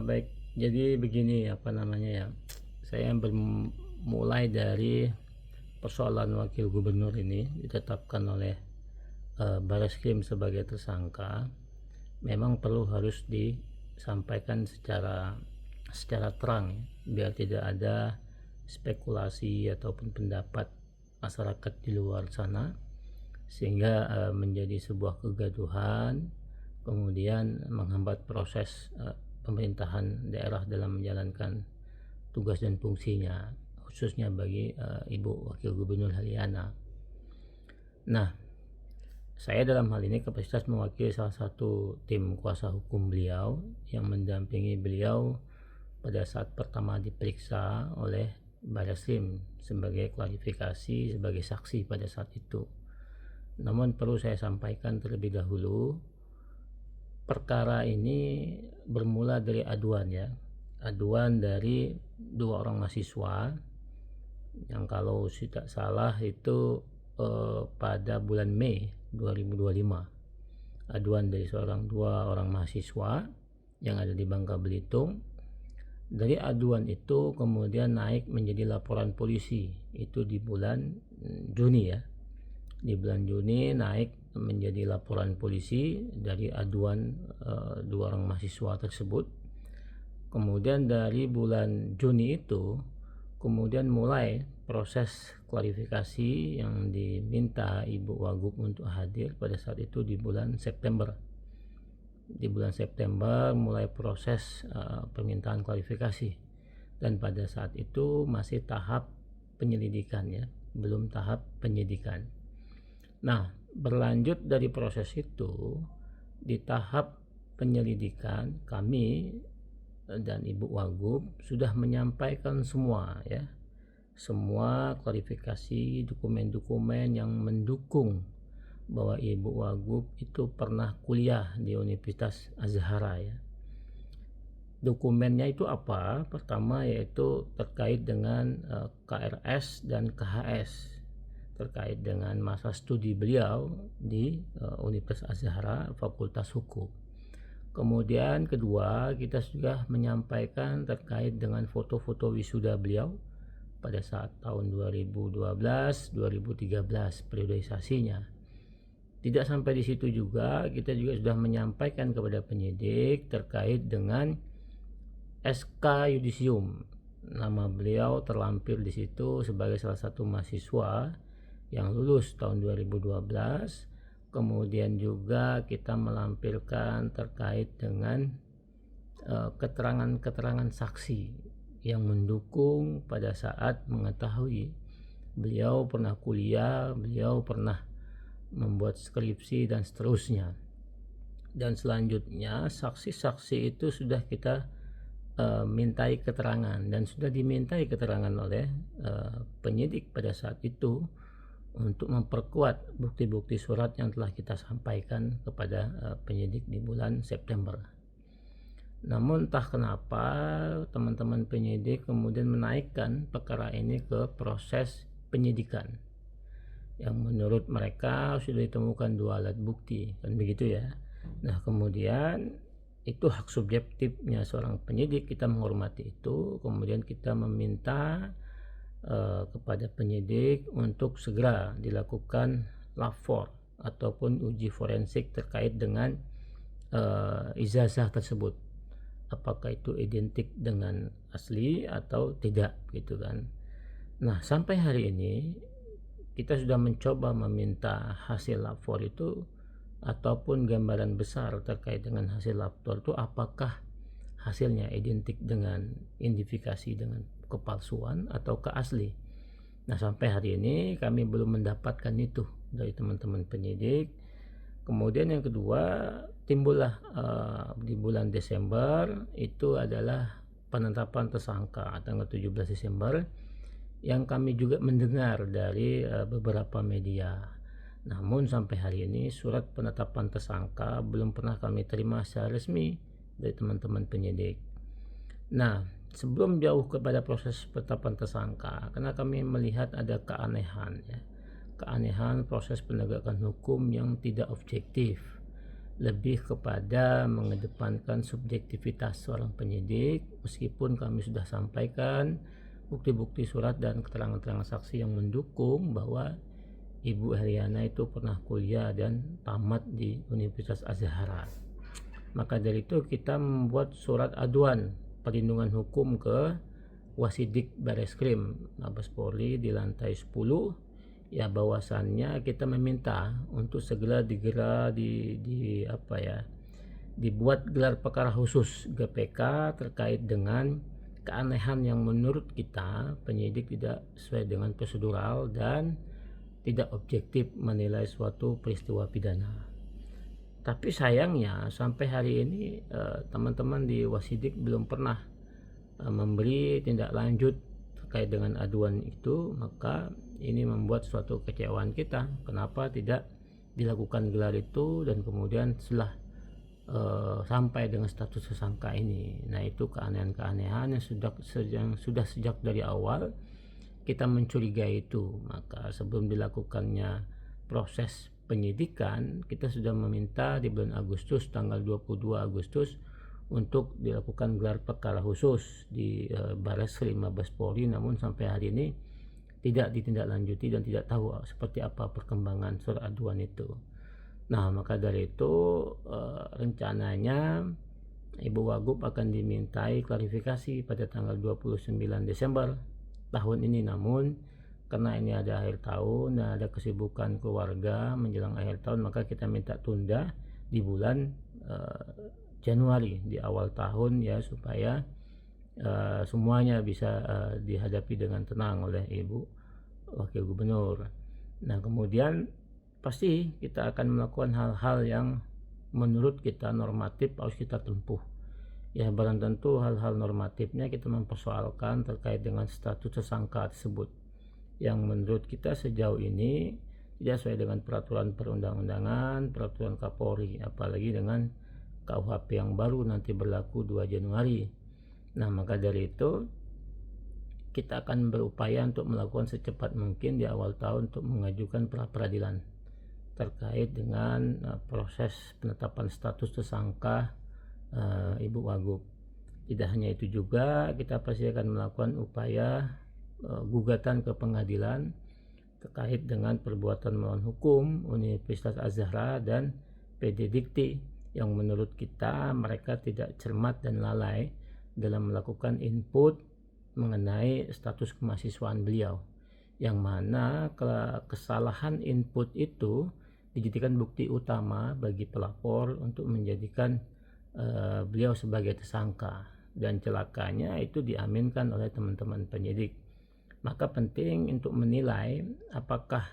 Baik, jadi begini apa namanya ya, saya bermulai dari persoalan wakil gubernur ini ditetapkan oleh Bareskrim sebagai tersangka. Memang perlu harus disampaikan secara terang ya, biar tidak ada spekulasi ataupun pendapat masyarakat di luar sana sehingga menjadi sebuah kegaduhan, kemudian menghambat proses pemerintahan daerah dalam menjalankan tugas dan fungsinya, khususnya bagi Ibu Wakil Gubernur Haryana. Nah, saya dalam hal ini kapasitas mewakili salah satu tim kuasa hukum beliau yang mendampingi beliau pada saat pertama diperiksa oleh Bareskrim sebagai klarifikasi sebagai saksi pada saat itu. Namun perlu saya sampaikan terlebih dahulu, perkara ini bermula dari aduan ya, aduan dari dua orang mahasiswa yang kalau tidak salah itu pada bulan Mei 2025. Aduan dari dua orang mahasiswa yang ada di Bangka Belitung. Dari aduan itu kemudian naik menjadi laporan polisi itu di bulan Juni ya. Di bulan Juni naik menjadi laporan polisi dari aduan dua orang mahasiswa tersebut. Kemudian dari bulan Juni itu kemudian mulai proses klarifikasi yang diminta Ibu Wagub untuk hadir pada saat itu di bulan September. Di bulan September mulai proses permintaan klarifikasi, dan pada saat itu masih tahap penyelidikan ya, belum tahap penyidikan. Nah, berlanjut dari proses itu, di tahap penyelidikan kami dan Ibu Wagub sudah menyampaikan semua ya, semua klarifikasi dokumen-dokumen yang mendukung bahwa Ibu Wagub itu pernah kuliah di Universitas Azhara ya. Dokumennya itu apa? Pertama yaitu terkait dengan KRS dan KHS, terkait dengan masa studi beliau di Universitas Azhara Fakultas Hukum. Kemudian kedua, kita sudah menyampaikan terkait dengan foto-foto wisuda beliau pada saat tahun 2012-2013 periodisasinya. Tidak sampai di situ juga, kita juga sudah menyampaikan kepada penyidik terkait dengan SK Yudisium. Nama beliau terlampir di situ sebagai salah satu mahasiswa yang lulus tahun 2012. Kemudian juga kita melampirkan terkait dengan keterangan-keterangan saksi yang mendukung pada saat mengetahui beliau pernah kuliah, beliau pernah membuat skripsi dan seterusnya. Dan selanjutnya saksi-saksi itu sudah kita mintai keterangan dan sudah dimintai keterangan oleh penyidik pada saat itu untuk memperkuat bukti-bukti surat yang telah kita sampaikan kepada penyidik di bulan September. Namun entah kenapa teman-teman penyidik kemudian menaikkan perkara ini ke proses penyidikan yang menurut mereka sudah ditemukan dua alat bukti, kan begitu ya. Nah, kemudian itu hak subjektifnya seorang penyidik, kita menghormati itu. Kemudian kita meminta kepada penyidik untuk segera dilakukan lapor ataupun uji forensik terkait dengan ijazah tersebut, apakah itu identik dengan asli atau tidak gitu kan. Nah, sampai hari ini kita sudah mencoba meminta hasil lapor itu ataupun gambaran besar terkait dengan hasil lapor itu, apakah hasilnya identik dengan identifikasi dengan kepalsuan atau asli. Nah, sampai hari ini kami belum mendapatkan itu dari teman-teman penyidik. Kemudian yang kedua, timbullah di bulan Desember itu adalah penetapan tersangka tanggal 17 Desember yang kami juga mendengar dari beberapa media. Namun sampai hari ini surat penetapan tersangka belum pernah kami terima secara resmi dari teman-teman penyidik. Nah, sebelum jauh kepada proses penetapan tersangka, karena kami melihat ada keanehan ya, keanehan proses penegakan hukum yang tidak objektif, lebih kepada mengedepankan subjektivitas seorang penyidik, meskipun kami sudah sampaikan bukti-bukti surat dan keterangan-keterangan saksi yang mendukung bahwa Ibu Heliana itu pernah kuliah dan tamat di Universitas Azhar. Maka dari itu kita membuat surat aduan perlindungan hukum ke Wasidik Bareskrim Mabes Polri di lantai 10, ya, bahwasannya kita meminta untuk segera dibuat gelar perkara khusus GPK terkait dengan keanehan yang menurut kita penyidik tidak sesuai dengan prosedural dan tidak objektif menilai suatu peristiwa pidana. Tapi sayangnya sampai hari ini teman-teman di Wasidik belum pernah memberi tindak lanjut terkait dengan aduan itu. Maka ini membuat suatu kecewaan kita, kenapa tidak dilakukan gelar itu dan kemudian setelah sampai dengan status tersangka ini. Nah, itu keanehan-keanehan yang sudah sejak dari awal kita mencurigai itu. Maka sebelum dilakukannya proses penyidikan, kita sudah meminta di bulan Agustus, tanggal 22 Agustus, untuk dilakukan gelar perkara khusus di Bareskrim Mabes Polri, namun sampai hari ini tidak ditindaklanjuti dan tidak tahu seperti apa perkembangan surat aduan itu. Nah, maka dari itu rencananya Ibu Wagub akan dimintai klarifikasi pada tanggal 29 Desember tahun ini, namun karena ini ada akhir tahun dan ada kesibukan keluarga menjelang akhir tahun, maka kita minta tunda di bulan Januari, di awal tahun, ya, supaya semuanya bisa dihadapi dengan tenang oleh Ibu Wakil Gubernur. Nah, kemudian pasti kita akan melakukan hal-hal yang menurut kita normatif harus kita tempuh. Ya, barang tentu hal-hal normatifnya kita mempersoalkan terkait dengan status tersangka tersebut, yang menurut kita sejauh ini tidak sesuai dengan peraturan perundang-undangan, peraturan Kapolri, apalagi dengan KUHP yang baru nanti berlaku 2 Januari. Nah, maka dari itu kita akan berupaya untuk melakukan secepat mungkin di awal tahun untuk mengajukan pra peradilan terkait dengan proses penetapan status tersangka Ibu Wagub. Tidak hanya itu juga, kita pasti akan melakukan upaya gugatan ke pengadilan terkait dengan perbuatan melawan hukum Universitas Azhar dan PD Dikti, yang menurut kita mereka tidak cermat dan lalai dalam melakukan input mengenai status kemahasiswaan beliau, yang mana kesalahan input itu dijadikan bukti utama bagi pelapor untuk menjadikan beliau sebagai tersangka, dan celakanya itu diaminkan oleh teman-teman penyidik. Maka penting untuk menilai apakah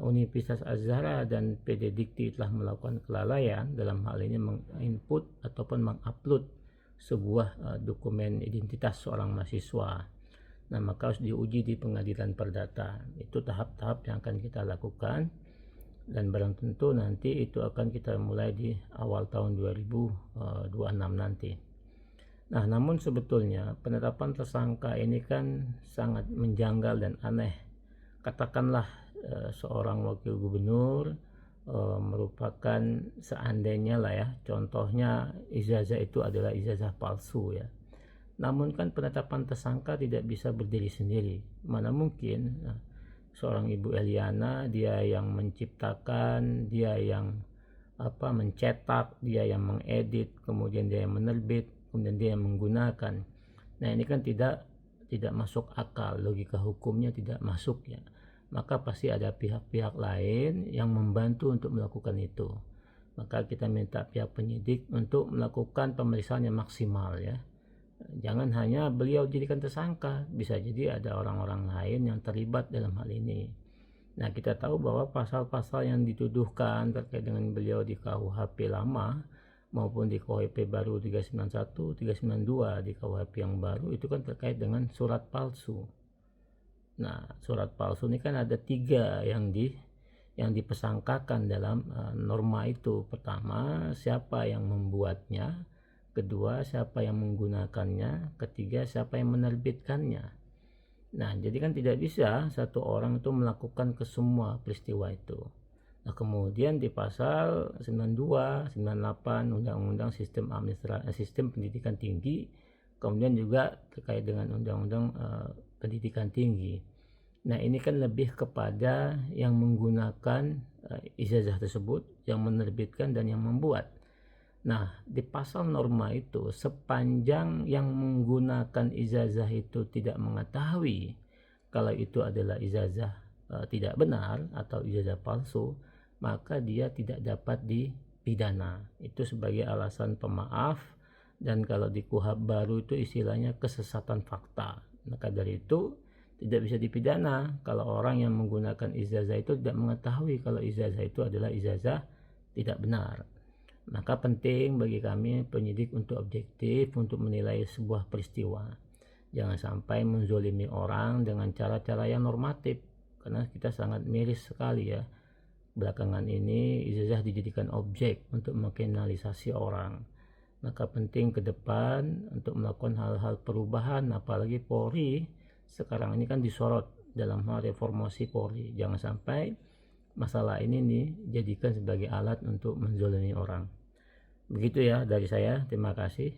Universitas Azhar dan PD Dikti telah melakukan kelalaian dalam hal ini menginput ataupun mengupload sebuah dokumen identitas seorang mahasiswa. Nah, maka harus diuji di pengadilan perdata. Itu tahap-tahap yang akan kita lakukan, dan barang tentu nanti itu akan kita mulai di awal tahun 2026 nanti. Nah, namun sebetulnya penetapan tersangka ini kan sangat menjanggal dan aneh. Katakanlah seorang wakil gubernur merupakan, seandainya lah ya, contohnya ijazah itu adalah ijazah palsu, ya. Namun kan penetapan tersangka tidak bisa berdiri sendiri. Mana mungkin seorang Ibu Heliana, dia yang menciptakan, dia yang mencetak, dia yang mengedit, kemudian dia yang menerbit, kemudian dia yang menggunakan. Nah, ini kan tidak masuk akal, logika hukumnya tidak masuk, ya. Maka pasti ada pihak-pihak lain yang membantu untuk melakukan itu. Maka kita minta pihak penyidik untuk melakukan pemeriksaan yang maksimal, ya. Jangan hanya beliau jadikan tersangka, bisa jadi ada orang-orang lain yang terlibat dalam hal ini. Nah, kita tahu bahwa pasal-pasal yang dituduhkan terkait dengan beliau di KUHP lama maupun di KUHP baru 391, 392, di KUHP yang baru itu kan terkait dengan surat palsu. Nah, surat palsu ini kan ada 3 yang dipersangkakan dalam norma itu. Pertama, siapa yang membuatnya; kedua, siapa yang menggunakannya; ketiga, siapa yang menerbitkannya. Nah, jadi kan tidak bisa satu orang itu melakukan ke semua peristiwa itu. Nah, kemudian di pasal 92, 98 Undang-Undang Sistem Pendidikan Tinggi, kemudian juga terkait dengan Undang-Undang Pendidikan Tinggi. Nah, ini kan lebih kepada yang menggunakan ijazah tersebut, yang menerbitkan dan yang membuat. Nah, di pasal norma itu, sepanjang yang menggunakan ijazah itu tidak mengetahui kalau itu adalah ijazah tidak benar atau ijazah palsu, maka dia tidak dapat dipidana. Itu sebagai alasan pemaaf, dan kalau di KUHP baru itu istilahnya kesesatan fakta. Maka dari itu tidak bisa dipidana kalau orang yang menggunakan ijazah itu tidak mengetahui kalau ijazah itu adalah ijazah tidak benar. Maka penting bagi kami penyidik untuk objektif untuk menilai sebuah peristiwa. Jangan sampai menzolimi orang dengan cara-cara yang normatif, karena kita sangat miris sekali ya. Belakangan ini ijazah dijadikan objek untuk mengkriminalisasi orang. Maka penting ke depan untuk melakukan hal-hal perubahan, apalagi Polri sekarang ini kan disorot dalam hal reformasi Polri. Jangan sampai masalah ini nih jadikan sebagai alat untuk menzolimi orang. Begitu ya dari saya, terima kasih.